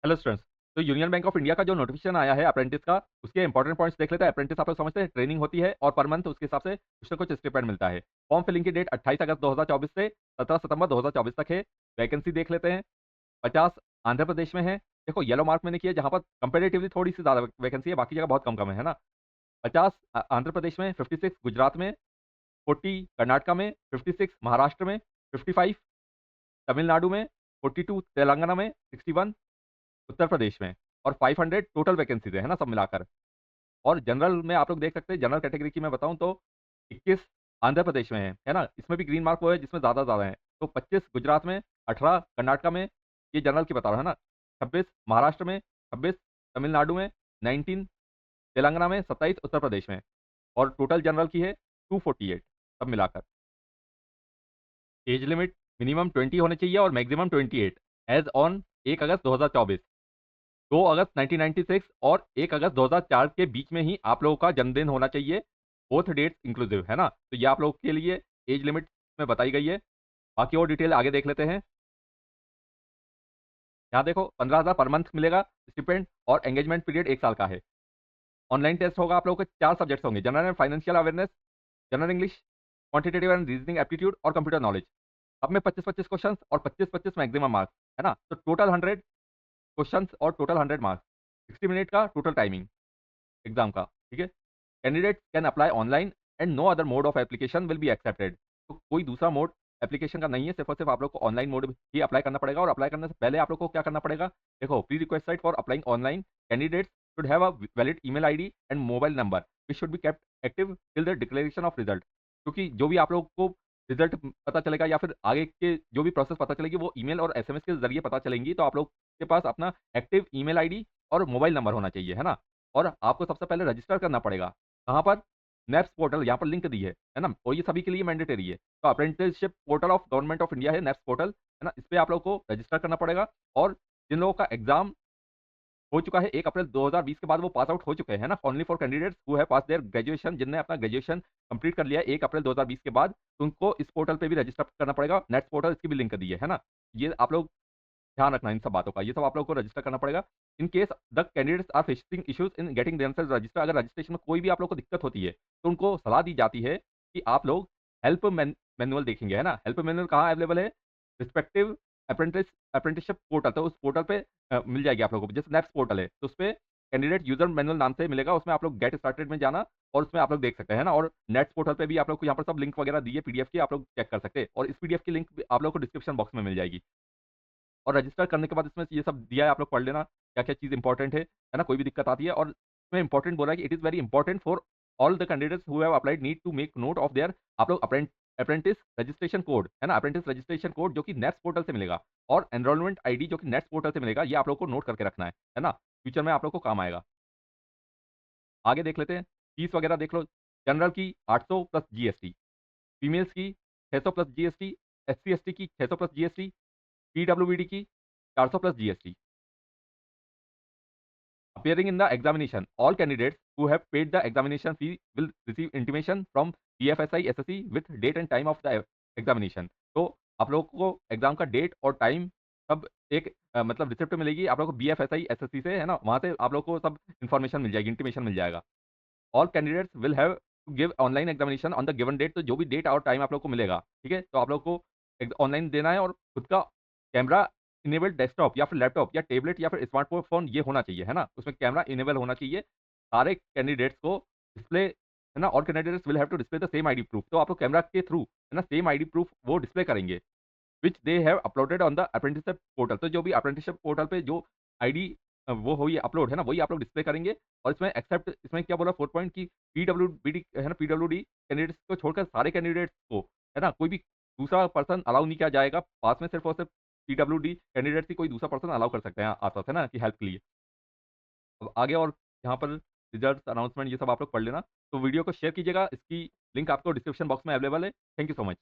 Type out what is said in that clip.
Hello students. तो union bank of India का जो नोटिफिकेशन आया है अप्रेंटिस का, उसके इंपॉर्टेंट पॉइंट्स देख लेते हैं। अप्रेंटिस आप लोग समझते हैं ट्रेनिंग होती है और पर मंथ उसके हिसाब से कुछ ना कुछ स्टिपेंड मिलता है। फॉर्म फिलिंग की डेट 28 अगस्त 2024 से 17 सितंबर 2024 तक है। वैकेंसी देख लेते हैं। 50 आंध्र प्रदेश में है। देखो येलो मार्क मैंने किया जहां पर कंपेरेटिवली थोड़ी सी ज्यादा वैकेंसी है, बाकी जगह बहुत कम कम है ना। 50 आंध्र प्रदेश में, 56 गुजरात में, 40 कर्नाटका में, 56 महाराष्ट्र में, 55 तमिलनाडु में, 42 तेलंगाना में, 61 उत्तर प्रदेश में और 500 टोटल वैकेंसीज है ना सब मिलाकर। और जनरल में आप लोग देख सकते हैं, जनरल कैटेगरी की मैं बताऊं तो 21 आंध्र प्रदेश में है ना। इसमें भी ग्रीन मार्क वो है जिसमें ज्यादा ज्यादा है। तो 25 गुजरात में, 18 कर्नाटका में, ये जनरल की बता रहा है ना। 26 महाराष्ट्र में, 26 तमिलनाडु में, 19 तेलंगाना में, 27 उत्तर प्रदेश में। और टोटल जनरल की है 248 सब मिलाकर। एज लिमिट मिनिमम 20 होने चाहिए और मैक्सिमम 28 एज ऑन 1 अगस्त 2024। 2 अगस्त 1996 और 1 अगस्त 2004 के बीच में ही आप लोगों का जन्मदिन होना चाहिए। बोथ डेट्स इंक्लूसिव है ना। तो ये आप लोगों के लिए एज लिमिट में बताई गई है। बाकी और डिटेल आगे देख लेते हैं। यहाँ देखो 15,000 पर मंथ मिलेगा स्टिपेंड और एंगेजमेंट पीरियड 1 साल का है। ऑनलाइन टेस्ट होगा। आप लोगों के 4 सब्जेक्ट्स होंगे: general and financial awareness, general English, quantitative and reasoning aptitude और कंप्यूटर नॉलेज। अब में 25-25 क्वेश्चंस और 25-25 मैक्सिमम मार्क्स है ना। तो टोटल 100 क्वेश्चंस और टोटल 100 मार्क्स। 60 मिनट का टोटल टाइमिंग एग्जाम का। ठीक है। Candidate can apply online and no other mode of application will be accepted. तो कोई दूसरा मोड एप्लीकेशन का नहीं है, सिर्फ और सिर्फ आप लोग को ऑनलाइन मोड ही अप्लाई करना पड़ेगा। और अप्लाई करने से पहले आप लोग को क्या करना पड़ेगा? देखो, pre request site for applying online candidates should have a valid email ID and mobile number which should be kept active till the declaration of result. क्योंकि जो भी आप लोग को रिजल्ट पता चलेगा या फिर आगे के जो भी प्रोसेस पता चलेगी वो ईमेल और एसएमएस के जरिए पता चलेंगी। तो आप लोग के पास अपना एक्टिव ईमेल आईडी और मोबाइल नंबर होना चाहिए है ना। और आपको सबसे पहले रजिस्टर करना पड़ेगा। कहाँ पर? नेप्स पोर्टल, यहाँ पर लिंक दी है ना। और ये सभी के लिए मैंडेटरी है। तो apprenticeship portal of government of India है नेप्स पोर्टल है ना। इस पे आप लोग को रजिस्टर करना पड़ेगा। और जिन लोगों का एग्जाम हो चुका है 1 अप्रैल 2020 के बाद, वो पास आउट हो चुके हैं ना। Only for candidates who have pass their graduation, जिनने अपना ग्रेजुएशन कंप्लीट कर लिया है 1 अप्रैल 2020 के बाद, तो उनको इस पोर्टल पे भी रजिस्टर करना पड़ेगा। नेट्स पोर्टल इसकी भी लिंक दी है ना। ये आप लोग ध्यान रखना इन सब बातों का। ये सब आप लोगों को रजिस्टर करना पड़ेगा। In case the candidates are facing issues in getting themselves register, अगर रजिस्ट्रेशन में कोई भी आप लोग को दिक्कत होती है तो उनको सलाह दी जाती है कि आप लोग हेल्प मैनुअल देखेंगे है ना। हेल्प मैनुअल कहाँ अवेलेबल है? Respective apprenticeship portal. तो उस पोर्टल पे मिल जाएगी आप लोगों को। जैसे नेक्स्ट पोर्टल है तो उस पे कैंडिडेट यूजर मैनुअल नाम से मिलेगा। उसमें आप लोग गेट स्टार्टेड में जाना और उसमें आप लोग देख सकते हैं ना। और नेक्स्ट पोर्टल पे भी आप लोग को यहाँ पर सब लिंक वगैरह दी है पीडीएफ की, आप लोग चेक कर सकते हैं। और इस पीडीएफ की लिंक भी आप लोग को डिस्क्रिप्शन बॉक्स में मिल जाएगी। और रजिस्टर करने के बाद इसमें ये सब दिया है, आप लोग पढ़ लेना क्या क्या चीज़ इंपॉर्टेंट है ना। कोई भी दिक्कत आती है और इसमें इंपॉर्टेंट बोला है कि it is very important for all the candidates who have applied need to make note of their. आप लोग अप्रेंटिस रजिस्ट्रेशन कोड है ना, अप्रेंटिस रजिस्ट्रेशन कोड जो कि नेक्स्ट पोर्टल से मिलेगा, और एनरोलमेंट आईडी जो कि नेक्स्ट पोर्टल से मिलेगा, ये आप लोग को नोट करके रखना है ना। फ्यूचर में आप लोग को काम आएगा। आगे देख लेते हैं। फीस वगैरह देख लो। जनरल की 800 प्लस जीएसटी, फीमेल्स की 600 प्लस जीएसटी, एससी एसटी की 600 प्लस जीएसटी, पीडब्ल्यूबीडी की 400 plus GST. Appearing in the examination, all candidates who have paid the examination fee will receive intimation from BFSI SSC with date and time of the examination। तो आप लोगों को exam का date और time सब एक मतलब रिसिप्ट मिलेगी आप लोगों को बीएफएसआई एसएससी से है ना। वहां से आप लोगों को सब इन्फॉर्मेशन मिल जाएगी, इंटीमेशन मिल जाएगा। All candidates will have to give online examination on the given date. तो जो भी डेट और टाइम आप लोग को मिलेगा, ठीक है, तो आप लोग को ऑनलाइन देना है। और खुद का कैमरा इनेबल्ड डेस्कटॉप या फिर लैपटॉप या टेबलेट या फिर स्मार्टफोन ये होना चाहिए है ना। उसमें कैमरा इनेबल होना चाहिए। सारे कैंडिडेट्स को डिस्प्ले है ना। और candidates will have to display the same ID proof. तो आप लोग कैमरा के थ्रू है ना सेम आईडी प्रूफ वो डिस्प्ले करेंगे which they have uploaded on the apprenticeship portal. तो जो भी अप्रेंटिसशिप पोर्टल पे जो आईडी वो हुई अपलोड है ना, वही आप लोग डिस्प्ले करेंगे। और इसमें एक्सेप्ट, इसमें क्या बोला 4 पॉइंट की पीडब्ल्यूबीडी है ना, पीडब्ल्यूडी कैंडिडेट्स को छोड़कर सारे कैंडिडेट्स को है ना, कोई भी दूसरा पर्सन अलाउ नहीं किया जाएगा पास में। सिर्फ और सिर्फ पीडब्ल्यूडी कैंडिडेट्स ही कोई दूसरा पर्सन अलाउ कर सकते हैं आसपास है ना, कि हेल्प के लिए। अब आगे और यहाँ पर रिजल्ट अनाउंसमेंट ये सब आप लोग पढ़ लेना। तो वीडियो को शेयर कीजिएगा। इसकी लिंक आपको डिस्क्रिप्शन बॉक्स में अवेलेबल है। Thank you so much.